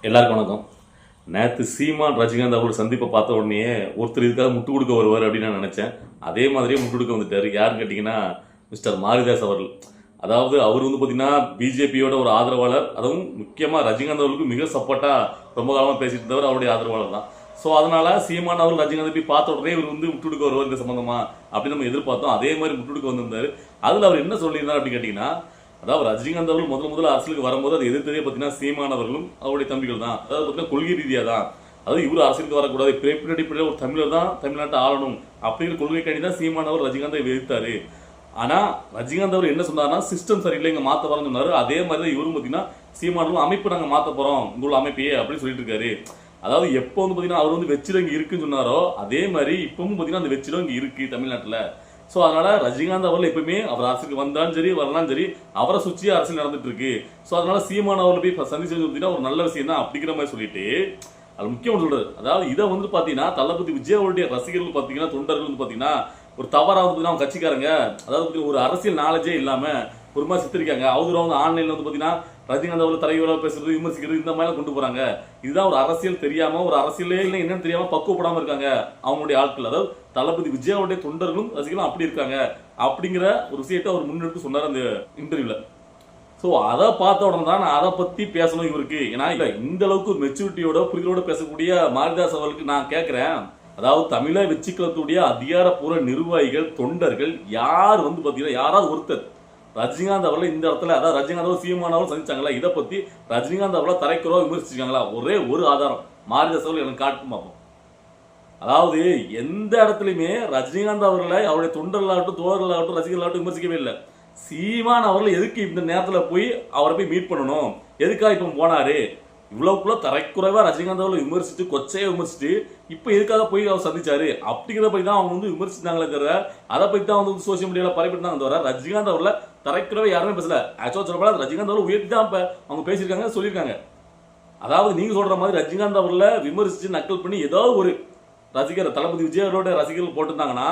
எல்லாருக்கும் வணக்கம். நேற்று சீமான் ரஜினிகாந்த் அவர்கள் சந்திப்பை பார்த்த உடனே ஒருத்தர் இதுக்காக முட்டு கொடுக்க வருவார் அப்படின்னு நான் நினச்சேன். அதே மாதிரியே முட்டு கொடுக்க வந்துட்டார். யாருன்னு கேட்டிங்கன்னா மிஸ்டர் மாரிதாஸ் அவர்கள். அதாவது அவர் வந்து பார்த்தீங்கன்னா பிஜேபியோட ஒரு ஆதரவாளர், அதுவும் முக்கியமாக ரஜினிகாந்த் அவர்களுக்கு மிக சப்போர்ட்டாக ரொம்ப காலமாக பேசிட்டு இருந்தவர் அவருடைய ஆதரவாளர் தான். ஸோ அதனால சீமான் அவர்கள் ரஜினிகாந்த் போய் பார்த்த உடனே இவர் வந்து முட்டு கொடுக்க வருவார் இந்த சம்பந்தமா அப்படின்னு நம்ம எதிர்பார்த்தோம். அதே மாதிரி முட்டு கொடுக்க வந்திருந்தார். அதில் அவர் என்ன சொல்லியிருந்தார் அப்படின்னு கேட்டிங்கன்னா, அதாவது ரஜினிகாந்த் அவர்கள் முதல்ல அரசியலுக்கு வரும்போது அது எதிர்த்ததே பார்த்தீங்கன்னா சீமானவர்களும் அவருடைய தம்பிகள் தான். அதாவது பார்த்தீங்கன்னா கொள்கை ரீதியாக தான், அதாவது இவர் அரசியலுக்கு வரக்கூடாது, பிறப்பின் அடிப்படையில் ஒரு தமிழர் தான் தமிழ்நாட்டை ஆளணும் அப்படிங்கிற கொள்கைக்காண்டி தான் சீமானவர் ரஜினிகாந்தை எதிர்த்தாரு. ஆனால் ரஜினிகாந்த் அவர் என்ன சொன்னார்னா, சிஸ்டம் சரியில்லை, இங்கே மாற்ற வரேன்னு சொன்னார். அதே மாதிரி தான் இவரும் பார்த்தீங்கன்னா சீமானவர்களும் அமைப்பு நாங்கள் மாற்ற போகிறோம் உங்களோட அமைப்பையே அப்படின்னு சொல்லிட்டு இருக்காரு. அதாவது எப்போ வந்து பார்த்தீங்கன்னா அவர் வந்து வெற்றிடம் இங்கே இருக்குன்னு சொன்னாரோ அதே மாதிரி இப்பவும் பார்த்தீங்கன்னா அந்த வெற்றிடம் இங்கே இருக்குது தமிழ்நாட்டில். ஸோ அதனால ரஜினிகாந்த் அவர்கள் எப்பவுமே அவர் அரசுக்கு வந்தாலும் சரி வரலாம் சரி அவரை சுற்றி அரசியல் நடந்துட்டு இருக்கு. ஸோ அதனால சீமான் அவர்களை போய் சந்திச்சு பார்த்தீங்கன்னா ஒரு நல்ல விஷயம் தான் அப்படிங்கிற மாதிரி சொல்லிட்டு அது முக்கியம் சொல்றாரு. அதாவது இதை வந்து பார்த்தீங்கன்னா தளபதி விஜய் அவருடைய ரசிகர்கள் பார்த்தீங்கன்னா தொண்டர்கள் வந்து பார்த்தீங்கன்னா ஒரு தவறாக வந்து அவங்க கட்சிக்காரங்க, அதாவது ஒரு அரசியல் நாலேஜே இல்லாமல் ஒரு மாதிரி சித்தரிக்காங்க. அவங்க வந்து ஆன்லைனில் வந்து பார்த்தீங்கன்னா ரஜினிகாந்த் அவர்கள் தலைவராக பேசுறது விமர்சிக்கிறது இந்த மாதிரிலாம் கொண்டு போறாங்க. இதுதான் ஒரு அரசியல் தெரியாம, ஒரு அரசியலே இல்லை என்னன்னு தெரியாம பக்குவப்படாம இருக்காங்க அவங்களுடைய ஆட்கள். அதாவது தளபதி விஜயாவுடைய தொண்டர்களும் ரசிகர்களும் அப்படி இருக்காங்க அப்படிங்கிற ஒரு விஷயத்தை அவர் முன்னெடுத்து சொன்னார் அந்த இன்டர்வியூல. ஸோ அதை பார்த்த உடனே தான் நான் அதை பத்தி பேசணும் இவருக்கு. ஏன்னா இல்லை இந்த அளவுக்கு மெச்சூரிட்டியோட புரிதலோட பேசக்கூடிய மாரிதாஸ் அவர்களுக்கு நான் கேட்கிறேன், அதாவது தமிழை வெற்றிக்கலத்துடைய அதிகாரப்பூர்வ நிர்வாகிகள் தொண்டர்கள் யார் வந்து பார்த்தீங்கன்னா யாராவது ஒருத்தர் ரஜினிகாந்த் அவர்களை இந்த இடத்துல, அதாவது ரஜினிகாந்த் அவர் சீமானவர்கள் சந்திச்சாங்களா, இதை பத்தி ரஜினிகாந்த் அவர்களை தரைக்குறவா விமர்சிச்சிருக்காங்களா? ஒரே ஒரு ஆதாரம் மாரிதாஸ் அவர்கள் எனக்கு காட்டும் பார்ப்போம். அதாவது எந்த இடத்துலையுமே ரஜினிகாந்த் அவர்களை அவருடைய தொண்டர்களாகட்டும் தோழர்களாகட்டும் ரசிகர்களாகட்டும் விமர்சிக்கவே இல்லை. சீமான் அவர்கள் எதுக்கு இந்த நேரத்தில் போய் அவரை போய் மீட் பண்ணணும், எதுக்காக இப்போ போனாரு, இவ்வளவுக்குள்ள தரைக்குறைவா ரஜினிகாந்த் அவர்கள் விமர்சிச்சு கொச்சையை விமர்சிச்சு இப்போ எதுக்காக போய் அவர் சந்திச்சாரு அப்படிங்கிறத பத்தி தான் அவங்க வந்து விமர்சிச்சாங்களே தவிர அதை பத்தி தான் வந்து சோசியல் மீடியாவில் பரப்பிட்டாங்க தவிர ரஜினிகாந்த் அவர்களை தரைக்குறவை யாருமே பேசல. ஆக்சுவலா சொல்லப்பட ரஜினிகாந்த் அவர்கள் உயர்த்தி தான் அவங்க பேசியிருக்காங்க சொல்லியிருக்காங்க. அதாவது நீங்க சொல்ற மாதிரி ரஜினிகாந்த் அவர்களை விமர்சிச்சு நக்கல் பண்ணி ஏதாவது ஒரு ரசிகர் தளபதி விஜய் அவரோட ரசிகர்கள் போட்டிருந்தாங்கன்னா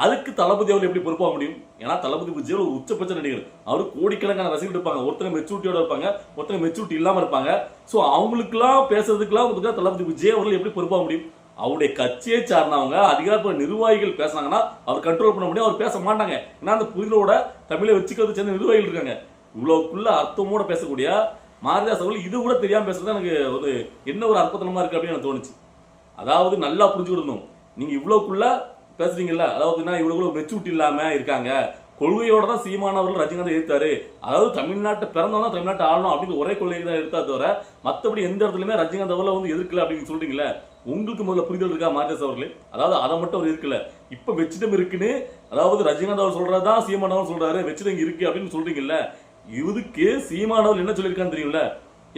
அதுக்கு தளபதி அவர்கள் எப்படி பொறுப்பாக முடியும்? ஏன்னா தளபதி விஜய் ஒரு உச்சபட்ச நடிகர், அவரு கோடிக்கணக்கான ரசிகர்கள் இருப்பாங்க, ஒருத்தங்க மெச்சூரிட்டியோட இருப்பாங்க, ஒருத்தங்க மெச்சூரிட்டி இல்லாம இருப்பாங்க. ஸோ அவங்களுக்குலாம் பேசுறதுக்குலாம் தளபதி விஜய் அவர்கள் எப்படி பொறுப்பாக முடியும்? அவருடைய கட்சியை சார்ந்தவங்க அதிகாரப்பூர்வ நிர்வாகிகள் பேசினாங்கன்னா அவர் கண்ட்ரோல் பண்ண முடியும், அவர் பேச மாட்டாங்க. ஏன்னா அந்த புரிதலோட தமிழை வச்சுக்கிறது சேர்ந்த நிர்வாகிகள் இருக்காங்க. இவ்வளவுக்குள்ள அர்த்தமோட பேசக்கூடிய மாரிதாஸ் அவர்கள் இது கூட தெரியாம பேசுறது எனக்கு ஒரு என்ன ஒரு அற்புதமா இருக்கு அப்படின்னு எனக்கு தோணுச்சு. அதாவது நல்லா புரிஞ்சுக்கிடணும், நீங்க இவ்வளவுக்குள்ள பேசுறீங்கல்ல, அதாவது இவ்வளவு மெச்சூரிட்டி இல்லாம இருக்காங்க, கொள்கையோட தான் சீமானவர்கள் ரஜினிகாந்த் எதிர்த்தாரு, அதாவது தமிழ்நாட்டை பிறந்தவங்க தமிழ்நாட்டை ஆளணும் அப்படின்னு ஒரே கொள்கை தான் எடுத்தா தவிர மற்றபடி எந்த இடத்துலயுமே ரஜினிகாந்த் அவர்களை வந்து எதிர்க்கல அப்படின்னு சொல்றீங்களே, உங்களுக்கு முதல்ல புரிதல் இருக்கா மாரிதாஸ் அவர்களே? அதாவது அதை மட்டும் அவர் இருக்கல, இப்ப வெற்றிடம் இருக்குன்னு அதாவது ரஜினிகாந்த் அவர் சொல்றதான் சீமானவர் சொல்றாரு வெற்றிடம் இருக்கு அப்படின்னு சொல்றீங்கல்ல, இதுக்கு சீமானவர் என்ன சொல்லியிருக்கான்னு தெரியும்ல,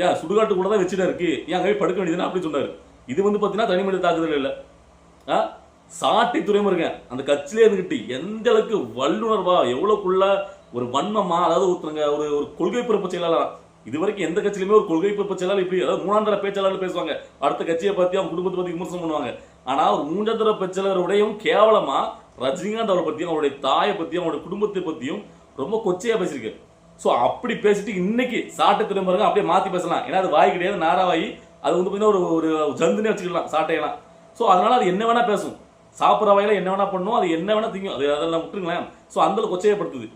ஏன் சுடுகாட்டு கூட தான் வெற்றிடம் இருக்கு, ஏன் அங்கே படுக்க வேண்டியதுன்னு அப்படின்னு சொன்னாரு. இது வந்து பாத்தீங்கன்னா தனிமனித தாக்குதல் இல்ல, சாட்டை துறைமுருங்க அந்த கட்சியிலே இருந்துகிட்டு எந்த அளவுக்கு வல்லுணர்வா எவ்வளவுக்குள்ள ஒரு வன்மமா, அதாவது ஒருத்தங்க ஒரு ஒரு கொள்கை பிறப்பு செயலாளர், இது வரைக்கும் எந்த கட்சியிலுமே ஒரு கொள்கை பிறப்பு செயலாளர் இப்படி, அதாவது மூணாந்தர பேச்சாளர் பேசுவாங்க, அடுத்த கட்சியை பத்தி அவங்க குடும்பத்தை பத்தி விமர்சனம் பண்ணுவாங்க. ஆனா ஒரு மூன்றாந்தர பேச்சாளருடையும் கேவலமா ரஜினிகாந்த் அவரை பத்தியும் அவருடைய தாயை பத்தியும் அவருடைய குடும்பத்தை பத்தியும் ரொம்ப கொச்சையா பேசியிருக்கு. ஸோ அப்படி பேசிட்டு இன்னைக்கு சாட்டை துறைமுருங்க அப்படியே மாத்தி பேசலாம், ஏன்னா அது வாய் கிடையாது நாராவாயி, அது வந்து பார்த்தீங்கன்னா ஒரு ஜந்துனே வச்சுக்கலாம் சாட்டையெல்லாம். ஸோ அதனால அது என்ன வேணா பேசும், சாப்பிட்ற வகையில என்ன வேணா பண்ணும், அது என்ன வேணா திங்கும், அது அதெல்லாம் விட்டுருங்களேன். ஸோ அந்த கொச்சையப்படுத்துது.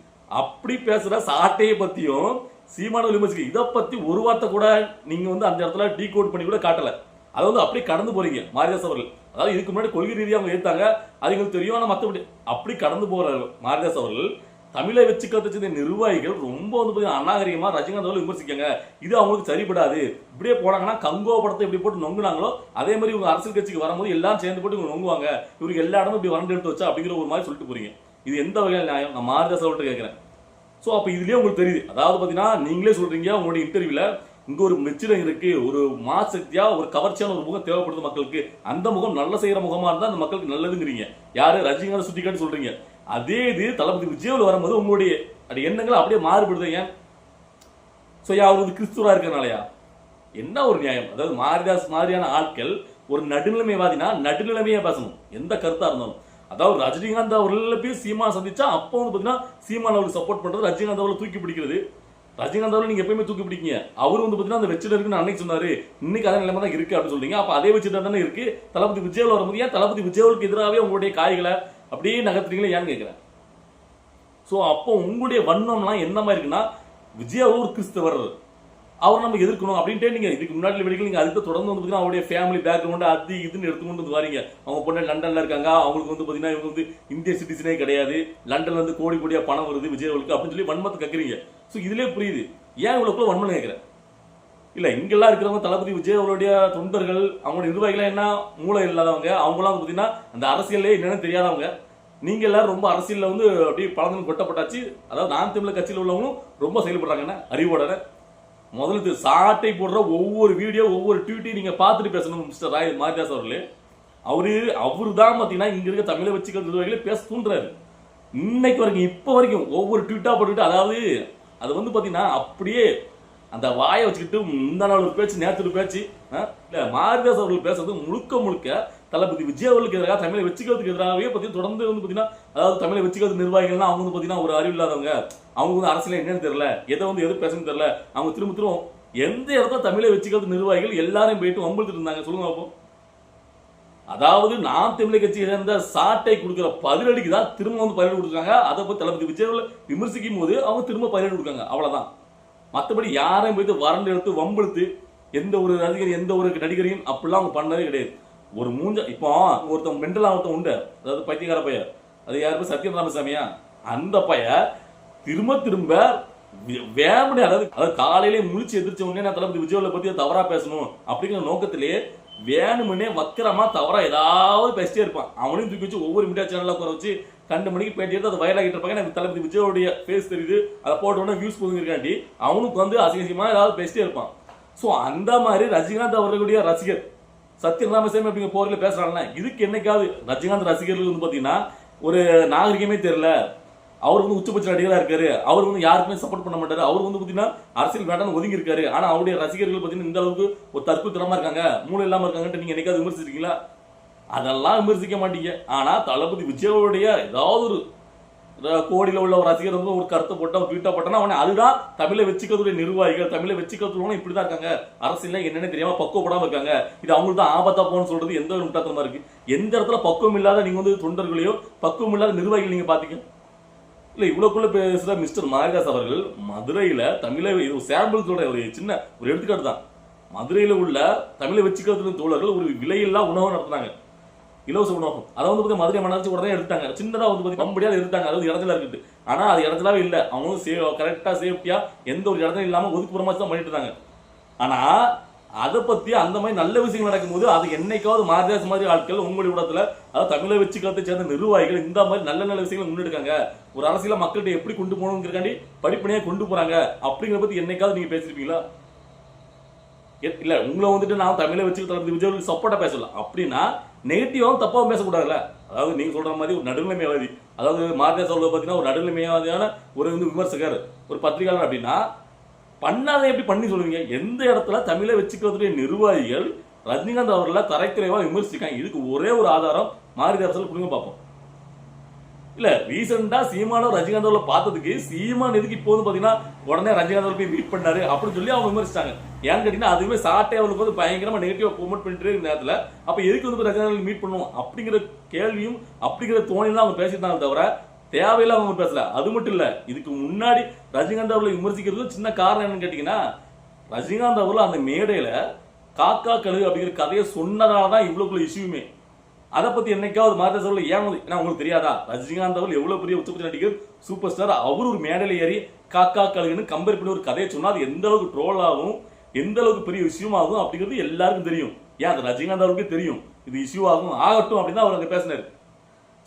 அப்படி பேசுற சாட்டையை பத்தியும் சீமானவர் விமர்சிக்க, இதை பத்தி ஒரு வார்த்தை கூட நீங்க வந்து அந்த இடத்துல டீ கோட் பண்ணி கூட காட்டல. அதை வந்து அப்படியே கடந்து போறீங்க மாரிதாஸ் அவர்கள். அதாவது இதுக்கு முன்னாடி கொள்கை ரீதியாக அவங்க ஏத்தாங்க, அது எங்களுக்கு தெரியும், ஆனால் மற்றபடி அப்படி கடந்து போற மாரிதாஸ் அவர்கள் தமிழை வச்சுக்கிறத சேர்ந்த நிர்வாகிகள் ரொம்ப வந்து அநாகரிகமா ரஜினிகாந்த் அவர்கள் விமர்சிக்காங்க, இது அவங்களுக்கு சரிபடாது, இப்படியே போனாங்கன்னா கங்கோ படத்தை எப்படி போட்டு நொங்குனாங்களோ அதே மாதிரி இவங்க அரசியல் கட்சிக்கு வரும்போது எல்லாம் சேர்ந்து போட்டு இவங்க நொங்குவாங்க, இவருக்கு எல்லா இடமும் இப்படி வறண்டு எடுத்து வச்சா அப்படிங்கிற ஒரு மாதிரி சொல்லிட்டு போறீங்க. இது எந்த வகையில் நியாயம்? நான் மாரிதாஸ் அவர்கிட்ட கேட்கிறேன். ஸோ அப்ப இதுலயே உங்களுக்கு தெரியுது, அதாவது பாத்தீங்கன்னா நீங்களே சொல்றீங்க உங்களுடைய இன்டர்வியூல இங்க ஒரு மெச்சிடம் இருக்கு, ஒரு மாசக்தியா ஒரு கவர்ச்சியான ஒரு முகம் தேவைப்படுது மக்களுக்கு, அந்த முகம் நல்ல செய்யற முகமா இருந்தா அந்த மக்களுக்கு நல்லதுங்கிறீங்க. யாரு ரஜினிகாந்த் சுட்டிக்காட்டு சொல்றீங்க. அதே இது தளபதி விஜய் வரும்போது உங்களுடைய எண்ணங்கள் அப்படியே மாறுபடுது. ஏன்? ஸோ அவர் கிறிஸ்துவா இருக்கிறனாலயா? என்ன ஒரு நியாயம்? அதாவது மாரிதாஸ் மாதிரியான ஆட்கள் ஒரு நடுநிலைமைவாதினா நடுநிலைமையா பேசணும் எந்த கருத்தா இருந்தாலும். அதாவது ரஜினிகாந்த் அவர்கள் போய் சீமான் சந்திச்சா அப்போ வந்து பாத்தீங்கன்னா சீமான் அவருக்கு சப்போர்ட் பண்றது, ரஜினிகாந்த் அவர்களை தூக்கி பிடிக்கிறது, ரஜினிகாந்த் அவர்கள் நீங்க எப்பயுமே தூக்கி பிடிக்கீங்க. அவர் வந்து பாத்தீங்கன்னா அந்த வச்சுட்டு இருக்குன்னு அன்னைக்கு சொன்னாரு, இன்னைக்கு அதே நிலைமை தான் இருக்கு அப்படின்னு சொல்றீங்க. அப்ப அதே வச்சுட்டு தானே இருக்கு. தளபதி விஜய் வரும்போது ஏன் தளபதி விஜய்க்கு எதிராகவே உங்களுடைய காய்களை அப்படியே நகர்த்துறீங்களே ஏன்னு கேட்கிறேன். ஸோ அப்போ உங்களுடைய வண்ணம்லாம் என்ன மாதிரி இருக்குன்னா, விஜய் அவர் ஒரு கிறிஸ்தவர், அவர் நம்ம எதிர்க்கணும் அப்படின்ட்டு நீங்க இதுக்கு முன்னாடி வெடிக்கல. நீங்க அதுக்கு தொடர்ந்து வந்து பாத்தீங்கன்னா அவருடைய ஃபேமிலி பேக்ரவுண்ட் அது இதுன்னு எடுத்துக்கொண்டு வந்து வாரீங்க. அவங்க பொண்ணு லண்டன்ல இருக்காங்க, அவங்களுக்கு வந்து பாத்தீங்கன்னா இவங்க வந்து இந்திய சிட்டிசனே கிடையாது, லண்டன்ல இருந்து கோடி கோடியா பணம் வருது விஜய் அவர்களுக்கு அப்படின்னு சொல்லி வன்மத்தை கேட்கறீங்க. ஸோ இதுலேயே புரியுது ஏன் இவ்வளவு வன்மம் கேட்கிறேன். இல்ல இங்கெல்லாம் இருக்கிறவங்க தளபதி விஜய் அவருடைய தொண்டர்கள், அவங்களுடைய நிர்வாகிகள் என்ன மூளை இல்லாதவங்க, அவங்களாம் பாத்தீங்கன்னா அந்த அரசியலே என்னன்னு தெரியாதவங்க. நீங்க எல்லாரும் ரொம்ப அரசியல்ல வந்து அப்படியே பழங்கள் கொட்டப்பட்டாச்சு. அதாவது நான் தமிழர் கட்சியில் உள்ளவங்களும் ரொம்ப செயல்படுறாங்கன்னா அறிவோட. முதல்ல சாட்டை போடுற ஒவ்வொரு வீடியோ ஒவ்வொரு ட்வீட்டையும் நீங்க பார்த்துட்டு பேசணும் மிஸ்டர் மாரிதாஸ் அவர்களே. அவரு தான் பாத்தீங்கன்னா இங்க இருக்க தமிழை வச்சுக்கிற நிர்வாகிகளை பேச தூண்டுறாரு. இன்னைக்கு வரைக்கும் இப்ப வரைக்கும் ஒவ்வொரு ட்வீட்டா போட்டுக்கிட்டு, அதாவது அது வந்து பாத்தீங்கன்னா அப்படியே அந்த வாயை வச்சுக்கிட்டு இந்த நாள் ஒரு பேச்சு நேற்று ஒரு பேச்சு இல்ல மாரிதாஸ் அவர்கள் பேசுறது முழுக்க முழுக்க தளபதி விஜய் அவர்களுக்கு எதிராக தமிழை வச்சுக்கிறதுக்கு எதிராகவே பார்த்தீங்கன்னா தொடர்ந்து வந்து பார்த்தீங்கன்னா, அதாவது தமிழை வச்சுக்கிறது நிர்வாகிகள்லாம் அவங்க வந்து பார்த்தீங்கன்னா ஒரு அறிவு இல்லாதவங்க, அவங்க வந்து அரசியல் என்னன்னு தெரியல, எதை வந்து எது பேசணும்னு தெரியல, அவங்க திரும்ப எந்த இடத்துல தமிழை வச்சுக்கிறது நிர்வாகிகள் எல்லாரையும் போயிட்டு வம்பிழுத்துட்டு இருந்தாங்க. சொல்லுங்க அப்போ. அதாவது நாம் தமிழை கட்சியை சேர்ந்த சாட்டை கொடுக்குற பதிலடிக்கு தான் திரும்ப வந்து பதிலடி கொடுக்குறாங்க. அதை போய் தளபதி விஜய் விமர்சிக்கும் போது அவங்க திரும்ப பதிலடி கொடுக்காங்க, அவ்வளவுதான். மற்றபடி யாரையும் போயிட்டு வறண்டு எடுத்து வம்பிழுத்து எந்த ஒரு நடிகர் எந்த ஒரு நடிகரையும் அப்படிலாம் அவங்க பண்ணதே கிடையாது. ஒரு மூஞ்ச இப்போ ஒருத்தன் மெண்டலா ஒருத்தன் உண்டு, அதாவது பைத்தியக்கார பைய, அது யாருமே சத்யம் ராமசாமியா, அந்த பைய திரும்ப திரும்ப வேமனே, அதாவது காலையிலே முழிச்சு எதிர்ச்ச உடனே நான் தளபதி விஜயோல பத்தி தவறா பேசணும் அப்படிங்கிற நோக்கத்திலேயே வேணுமுன்னே வக்கரமா தவறா ஏதாவது பேசிட்டே இருப்பான். அவனையும் தூக்கி வச்சு ஒவ்வொரு மீடியா சேனல்ல உட்கார வச்சு 2 மணிக்கு பேட்டி எடுத்து அதை வைரலாகிட்டு இருப்பாங்க. எனக்கு தளபதி விஜயோடைய ஃபேஸ் தெரியுது, அதை போட்ட உடனே வியூஸ் போகுதுக்காண்டி அவனுக்கு வந்து அசிங்கமா ஏதாவது பேசிட்டே இருப்பான். ஸோ அந்த மாதிரி ரஜினிகாந்த் அவர்களுடைய ரசிகர் சத்யம் ராமசாமி அப்படிங்கிற போர்ல பேசுறாங்க. இதுக்கு என்னைக்காவது ரஜினிகாந்த் ரசிகர்கள் வந்து பாத்தீங்கன்னா ஒரு நாகரிகமே தெரியல, அவர் வந்து உச்சபட்ச நடிகரா இருக்காரு, அவர் வந்து யாருக்குமே சப்போர்ட் பண்ண மாட்டாரு, அவர் வந்து பாத்தீங்கன்னா அரசியல் வேண்டாம்னு ஒதுங்கி இருக்காரு, ஆனா அவருடைய ரசிகர்கள் பாத்தீங்கன்னா இந்த அளவுக்கு ஒரு தற்கொலைத்தனமா இருக்காங்க, மூளை இல்லாம இருக்காங்கன்னு நீங்க என்னைக்காவது விமர்சிச்சிருக்கீங்களா? அதெல்லாம் விமர்சிக்க மாட்டீங்க. ஆனா தளபதி விஜயோடைய ஏதாவது ஒரு கோடியில உள்ள ஒரு ரசிகர் வந்து ஒரு கருத்தை போட்டா ட்வீட்டா போட்டா அவனே அதுதான் தமிழை வச்சுக்கிறதுடைய நிர்வாகிகள், தமிழை வச்சுக்கிறதுல இப்படிதான் இருக்காங்க, அரசியல என்னன்னு தெரியாம பக்குவப்படாம இருக்காங்க, இது அவங்களுக்கு தான் ஆபத்தா போன்னு சொல்றது எந்த ஒரு முட்டாத்தனமா இருக்கு? எந்த இடத்துல பக்குவம் இல்லாத நீங்க வந்து தொண்டர்களையோ பக்குவம் இல்லாத நிர்வாகிகள் நீங்க பாத்தீங்க இல்ல? இவ்வளவுக்குள்ள பேசுற மிஸ்டர் மாரிதாஸ் அவர்கள் மதுரையில தமிழை சாம்பிள் சொல்ற ஒரு சின்ன ஒரு எடுத்துக்காட்டு தான். மதுரையில உள்ள தமிழை வச்சுக்கிறதுக்கு தோழர்கள் ஒரு விலையில்லா உணவு நடத்தினாங்க, இலவச உணவகம். அதை வந்து மதுரை மாநகராட்சி உடனே எடுத்தாங்க, சின்னதா வந்து கம்படியாக எடுத்தாங்க, அதாவது இடத்துல இருக்குது. ஆனா அது இடத்துலாவே இல்லை, அவங்களும் கரெக்டா சேஃப்டியா எந்த ஒரு இடத்துல இல்லாம ஒதுக்குப்புறமா தான் பண்ணிட்டு இருந்தாங்க. ஆனா அதை பத்தி அந்த மாதிரி நல்ல விஷயங்கள் நடக்கும்போது அது என்னைக்காவது மாரிதாஸ் மாதிரி ஆட்கள் உங்களுடைய இடத்துல, அதாவது தமிழை வச்சுக்கிறதை சேர்ந்த நிர்வாகிகள் இந்த மாதிரி நல்ல நல்ல விஷயங்களை முன்னெடுக்காங்க, ஒரு அரசியல மக்கள்கிட்ட எப்படி கொண்டு போகணுங்கிறக்காண்டி படிப்பனையா கொண்டு போறாங்க அப்படிங்கிற பத்தி என்னைக்காவது நீங்க பேசிருப்பீங்களா? இல்ல உங்களை வந்துட்டு நான் தமிழை வச்சு தளபதி விஜய் சப்போர்ட்டா பேசலாம் அப்படின்னா நெகட்டிவாவும் தப்பாவும் பேசக்கூடாதுல்ல. அதாவது நீங்க சொல்ற மாதிரி ஒரு நடுநிலைமைவாதி, அதாவது மாரிதாஸ் அவர்களை பார்த்தீங்கன்னா ஒரு நடுநிலைமைவாதியான ஒரு வந்து விமர்சகர், ஒரு பத்திரிகையாளர் அப்படின்னா பண்ணாத எப்படி பண்ணி சொல்லுவீங்க? எந்த இடத்துல தமிழை வச்சுக்கிறதுடைய நிர்வாகிகள் ரஜினிகாந்த் அவர்களை தரைக்குறைவா விமர்சிக்காங்க? இதுக்கு ஒரே ஒரு ஆதாரம் மாரிதாஸ் கொடுங்க பார்ப்போம். இல்ல ரீசெண்டா சீமானும் ரஜினிகாந்த் அவர்களை பார்த்ததுக்கு சீமான் எதுக்கு இப்போ வந்து பாத்தீங்கன்னா உடனே ரஜினிகாந்த் அவர்கள் போய் மீட் பண்ணாரு அப்படின்னு சொல்லி அவங்க விமர்சிச்சாங்க. ஏன்னு கேட்டீங்கன்னா அதுவுமே சாட்டை அவர்களுக்கு வந்து பயங்கரமா நெகட்டிவா ப்ரொமோட் பண்ணிட்டு இருக்க நேரத்துல அப்ப எதுக்கு வந்து ரஜினிகாந்த் மீட் பண்ணுவோம் அப்படிங்கிற கேள்வியும் அப்படிங்கிற தோணிலாம் அவங்க பேசிட்டாங்க, தவிர தேவையில்லாம அவங்க பேசல. அது மட்டும் இல்ல, இதுக்கு முன்னாடி ரஜினிகாந்த் அவர்களை விமர்சிக்கிறது சின்ன காரணம் என்னன்னு கேட்டீங்கன்னா, ரஜினிகாந்த் அவர்கள் அந்த மேடையில காக்கா கழுகு அப்படிங்கிற கதையை சொன்னதாலதான் இவ்வளவுக்குள்ள இஷ்யூமே. அதை பத்தி என்னைக்காவது மாரிதாஸ் அவர்கள் ஏன் உங்களுக்கு தெரியாதா? ரஜினிகாந்த் அவர்கள் எவ்வளவு பெரிய உச்சபட்ச நடிகர், சூப்பர் ஸ்டார், அவர் ஒரு மேடையில ஏறி காக்கா கழுகுன்னு கம்பேர் பண்ணி ஒரு கதையை சொன்னா அது எந்த அளவுக்கு ட்ரோல் ஆகும், எந்த அளவுக்கு பெரிய இஷ்யூ ஆகும் அப்படிங்கிறது எல்லாருக்கும் தெரியும். ஏன் அது ரஜினிகாந்த் அவருக்கு தெரியும் இது இஷ்யூ ஆகும் ஆகட்டும் அப்படின்னு அவர் அங்க பேசினாரு.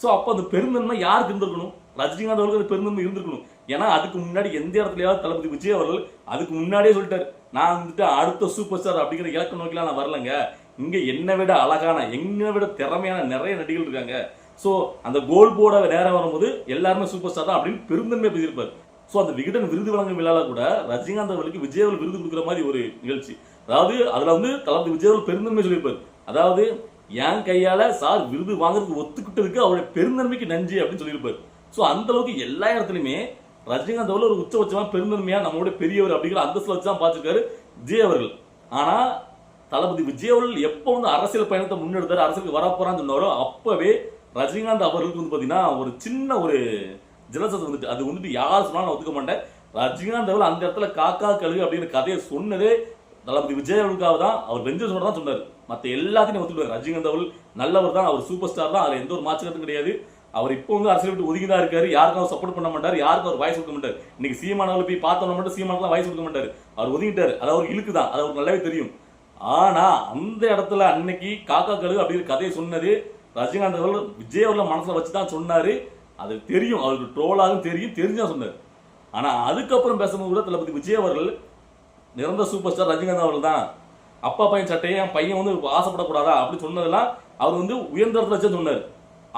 சோ அப்ப அந்த பெருந்தன்மை யாருக்கு இருந்திருக்கணும்? ரஜினிகாந்த் அவர்களுக்கு அந்த பெருந்தன்மை இருந்திருக்கணும். ஏன்னா அதுக்கு முன்னாடி எந்த இடத்துலயாவது தளபதி விஜய் அவர்கள் அதுக்கு முன்னாடியே சொல்லிட்டாரு, நான் வந்துட்டு அடுத்த சூப்பர் ஸ்டார் அப்படிங்கிற இலக்க நோக்கிலாம் நான் வரலங்க, இங்க என்னை விட அழகான என்னை விட திறமையான நிறைய நடிகர்கள் இருக்காங்க, சோ அந்த கோல் போர்ட நேரம் வரும்போது எல்லாருமே சூப்பர் ஸ்டார் தான் அப்படின்னு பெருந்தன்மையா பேசியிருப்பாரு. சோ அந்த விகடன் விருது வழங்கும் விழால கூட ரஜினிகாந்த் அவர்களுக்கு விஜய் அவர்கள் விருது கொடுக்குற மாதிரி ஒரு நிகழ்ச்சி, அதாவது அதுல வந்து தளபதி விஜய் அவர்கள் பெருந்தன்மை சொல்லியிருப்பாரு, அதாவது என் கையால சார் விருது வாங்குறதுக்கு ஒத்துக்கிட்டதுக்கு அவருடைய பெருந்தன்மைக்கு நன்றி அப்படின்னு சொல்லியிருப்பாரு. சோ அந்த அளவுக்கு எல்லா இடத்துலயுமே ரஜினிகாந்த் அவர்கள் ஒரு உச்சபட்சமா பெருந்தன்மையா நம்மளுடைய பெரியவர் அப்படிங்கிற அந்தஸ்துல வச்சு தான் பார்த்துருக்காரு விஜய் அவர்கள். ஆனா தளபதி விஜய் அவர்கள் எப்போ வந்து அரசியல் பயணத்தை முன்னெடுத்தாரு, அரசியலுக்கு வரப்போறான்னு சொன்னாரோ அப்பவே ரஜினிகாந்த் அவர்களுக்கு வந்து பாத்தீங்கன்னா ஒரு சின்ன ஒரு ஜலசத்து வந்துட்டு. அது வந்துட்டு யார் சொன்னாலும் நான் ஒத்துக்க மாட்டேன். ரஜினிகாந்த் அவர்கள் அந்த இடத்துல காக்கா கழுகு அப்படிங்கிற கதையை சொன்னதே தளபதி விஜய் அவர்களுக்காக தான். அவர் வெஞ்சர் சொன்ன தான் சொன்னார், மற்ற எல்லாத்தையும் ஒத்துக்குவார். ரஜினிகாந்த் அவர்கள் நல்லவர் தான், அவர் சூப்பர் ஸ்டார் தான், அதுல எந்த ஒரு மாற்றத்தும் கிடையாது. அவர் இப்போ வந்து அரசியல் விட்டு ஒதுக்கி தான் இருக்காரு. யாருக்கும் அவர் சப்போர்ட் பண்ண மாட்டார், யாருக்கும் அவர் வாய்ஸ் கொடுக்க மாட்டார். இன்னைக்கு சீமானவர்கள் போய் பார்த்தோம்னா மட்டும் சீமானெல்லாம் வாய்ஸ் கொடுக்க மாட்டார். அவர் ஒதுங்கிட்டாரு, அது அவருக்கு இழுக்கு தான், அது அவருக்கு நல்லாவே தெரியும். ஆனா அந்த இடத்துல அன்னைக்கு காக்கா கழுகு அப்படிங்கிற கதையை சொன்னது ரஜினிகாந்த் அவர்கள் விஜய் அவர்கள் மனசுல வச்சு தான் சொன்னாரு. அது தெரியும், அவருக்கு ட்ரோலாகவும் தெரியும், தெரிஞ்சா சொன்னார். ஆனா அதுக்கப்புறம் பேசும்போது கூட தளபதி விஜய் அவர்கள் நிரந்தர சூப்பர் ஸ்டார் ரஜினிகாந்த் அவர்கள் தான், அப்பா பையன் சட்டையை என் பையன் வந்து ஆசைப்படக்கூடாதா அப்படி சொன்னதெல்லாம் அவர் வந்து உயர்ந்த இடத்துல வச்சு சொன்னார்.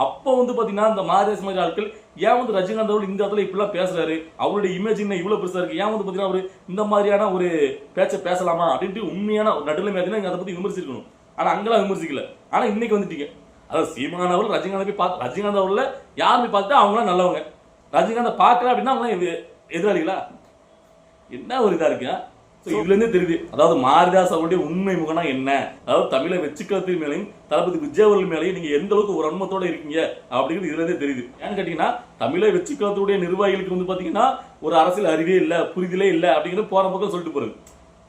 அப்போ வந்து பாத்தீங்கன்னா இந்த மாரிதாஸ் மாதிரி ஆட்கள் ஏன் வந்து ரஜினிகாந்த் அவர்கள் இந்த இடத்துல இப்படிலாம் பேசுறாரு, அவருடைய இமேஜ் என்ன இவ்வளவு பெருசா இருக்கு, ஏன் வந்து பாத்தீங்கன்னா அவரு இந்த மாதிரியான ஒரு பேச்சை பேசலாமா அப்படின்ட்டு உண்மையான நடுநிலை அதை பத்தி விமர்சிக்கணும். ஆனா அங்கெல்லாம் விமர்சிக்கல. ஆனா இன்னைக்கு வந்துட்டீங்க, அதாவது சீமான் அவர்கள் ரஜினிகாந்த் போய் பார்த்து, ரஜினிகாந்த் அவர்ல யார் போய் பார்த்துட்டா அவங்களாம் நல்லவங்க, ரஜினிகாந்த் பார்க்கல அப்படின்னா அவங்களாம் எதிராளிகளா? என்ன ஒரு இதா இருக்கு. இதுல இருந்தே தெரியுது, அதாவது மாரிதாஸ் அவருடைய உண்மை முகனா என்ன, அதாவது தமிழை வெற்றிக்கலத்து மேலையும் தளபதி விஜய் அவர்கள் மேலையும் நீங்க எந்த அளவுக்கு ஒரு அனுமத்தோட இருக்கீங்க அப்படிங்கிறது இதுல இருந்தே தெரியுது. ஏன்னு கேட்டீங்கன்னா தமிழை வெற்றிக்கலத்துடைய நிர்வாகிகளுக்கு வந்து பாத்தீங்கன்னா ஒரு அரசியல் அறிவே இல்ல, புரிதலே இல்ல அப்படிங்கிறது போற பக்கம் சொல்லிட்டு போறது.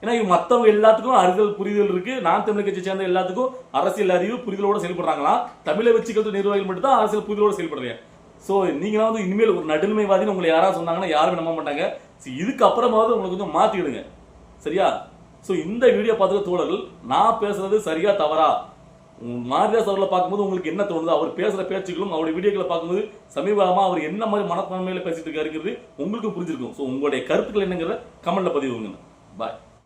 ஏன்னா மத்தவங்க எல்லாத்துக்கும் அறிதல் புரிதல் இருக்கு, நான் தமிழ் கட்சி சேர்ந்த எல்லாத்துக்கும் அரசியல் அறிவு புரிதலோட செயல்படுறாங்களா, தமிழை வெற்றிக்கலத்து நிர்வாகிகள் மட்டும் தான் அரசியல் புரிதலோட செயல்படுறீங்க. சோ நீங்க வந்து இனிமேல் ஒரு நடுநிலைவாதின்னு உங்களை யாராவது சொன்னாங்கன்னா யாருமே நம்ப மாட்டாங்க. இதுக்கு அப்புறமாவது உங்களுக்கு கொஞ்சம் மாத்திடுங்க, சரியா? சோ இந்த வீடியோ பார்த்துக்க தோழர்கள், நான் பேசுறது சரியா தவறா, மாரிதாஸ் அவர்களை பார்க்கும்போது உங்களுக்கு என்ன தோணுது, அவர் பேசுற பேச்சுக்களும் அவருடைய வீடியோக்களை பார்க்கும்போது சமீபமா அவர் என்ன மாதிரி மனப்பான்மையில பேசிட்டு இருக்காருங்கிறது உங்களுக்கு புரிஞ்சிருக்கும். சோ உங்களுடைய கருத்துக்கள் என்னங்கிறத கமெண்ட்ல பதிவுங்க. பாய்.